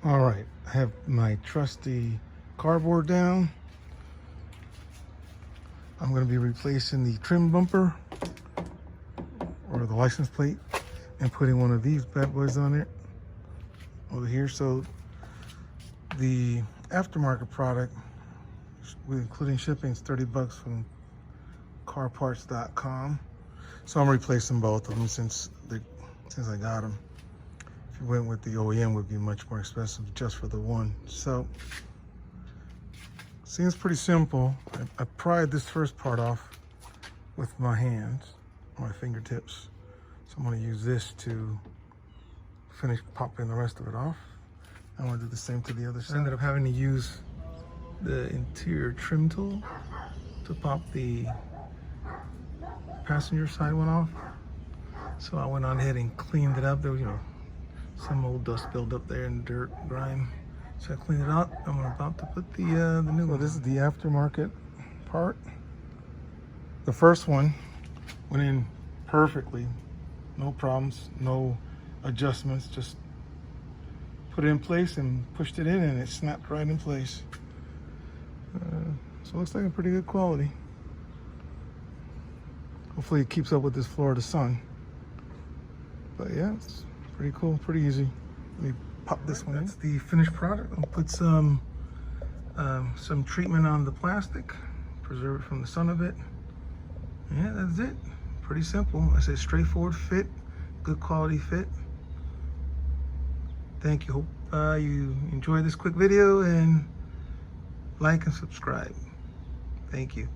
All right, I have my trusty cardboard down. I'm going to be replacing the trim bumper or the license plate and putting one of these bad boys on it over here. So the aftermarket product, with including shipping, is $30 from carparts.com. So I'm replacing both of them since I got them. If you went with the OEM, it would be much more expensive just for the one. So seems pretty simple. I pried this first part off with my hands, my fingertips. So I'm going to use this to finish popping the rest of it off. I want to do the same to the other side. I ended up having to use the interior trim tool to pop the passenger side one off. So I went on ahead and cleaned it up. There was, some old dust buildup there and dirt, grime. So I cleaned it up. I'm about to put the new one. This is the aftermarket part. The first one went in perfectly. No problems, no adjustments. Just put it in place and pushed it in and it snapped right in place. So it looks like a pretty good quality. Hopefully it keeps up with this Florida sun. But yeah, it's pretty cool, pretty easy. Let me pop this one in. That's the finished product. I'll put some treatment on the plastic, preserve it from the sun a bit. Yeah, that's it. Pretty simple. I say straightforward fit, good quality fit. Thank you. Hope you enjoyed this quick video and like and subscribe. Thank you.